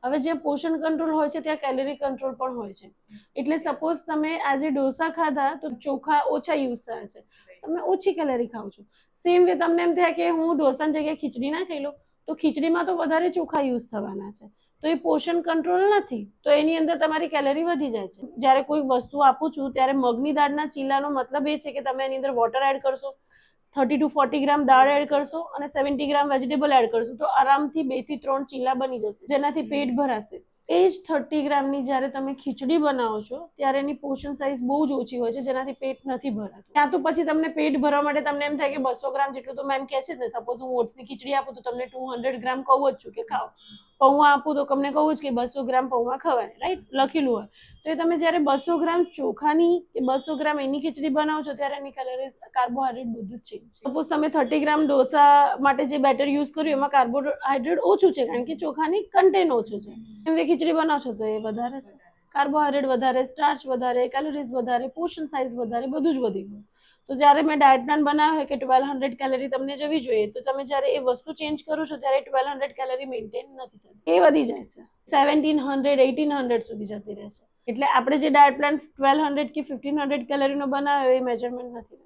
હવે જ્યાં પોષણ કંટ્રોલ હોય છે ત્યાં કેલરી કંટ્રોલ પણ હોય છે. એટલે સપોઝ તમે આજે ઢોસા ખાધા તો ચોખા ઓછા યુઝ થયા છે, તમે ઓછી કેલરી ખાવ છો. સેમ વે તમને એમ થાય કે હું ઢોસાની જગ્યાએ ખીચડી ના ખાઈ લઉં, તો ખીચડીમાં તો વધારે ચોખા યુઝ થવાના છે, તો એ પોષણ કંટ્રોલ નથી, તો એની અંદર તમારી કેલરી વધી જાય છે. જ્યારે કોઈ વસ્તુ આપું છું ત્યારે મગની દાળના ચીલાનો મતલબ એ છે કે તમે એની અંદર વોટર એડ કરશો, 30 to 40 ગ્રામ દાળ એડ કરશો અને 70 ગ્રામ વેજીટેબલ એડ કરશો, તો આરામથી 2 થી 3 ચીલા બની જશે, જેનાથી પેટ ભરાશે. એ જ 30 ગ્રામની જ્યારે તમે ખીચડી બનાવો છો ત્યારે એની પોર્શન સાઇઝ બહુ જ ઓછી હોય છે, જેનાથી પેટ નથી ભરાતું. ત્યાં તો પછી તમને પેટ ભરવા માટે તમને એમ થાય કે 200 ગ્રામ જેટલું તો મેમ કહે છે ને, સપોઝ હું ઓટ્સની ખીચડી આપું તો તમને 200 ગ્રામ કહું જ છું કે ખાઓ. પૌવા આપું તો તમને કહું જ કે 200 ગ્રામ પૌવા ખવાય, રાઈટ, લખેલું હોય. તો એ તમે જ્યારે 200 ગ્રામ ચોખાની કે 200 ગ્રામ એની ખીચડી બનાવો છો ત્યારે એની કેલરીઝ, કાર્બોહાઈડ્રેટ બધું જ ચેન્જ છે. સપોઝ તમે 30 ગ્રામ ડોસા માટે જે બેટર યુઝ કર્યું એમાં કાર્બોહાઈડ્રેટ ઓછું છે કારણ કે ચોખાની કન્ટેન્ટ ઓછું છે. એમ ખીચડી બનાવો છો તો એ વધારે છે, કાર્બોહાઈડ્રેટ વધારે, સ્ટાર્ચ વધારે, કેલરીઝ વધારે, પોર્શન સાઇઝ વધારે, બધું જ વધી ગયું. તો જ્યારે મેં ડાયટ પ્લાન બનાવ્યો હોય કે 1200 કેલરી તમને જવી જોઈએ, તો તમે જ્યારે એ વસ્તુ ચેન્જ કરો છો ત્યારે 1200 કેલરી મેન્ટેન નથી થતી, એ વધી જાય છે, 1700 1800 સુધી જતી રહેશે. એટલે આપણે જે ડાયટ પ્લાન 1200 કે 1500 કેલરીનો બનાવ્યો એ મેજરમેન્ટ નથી.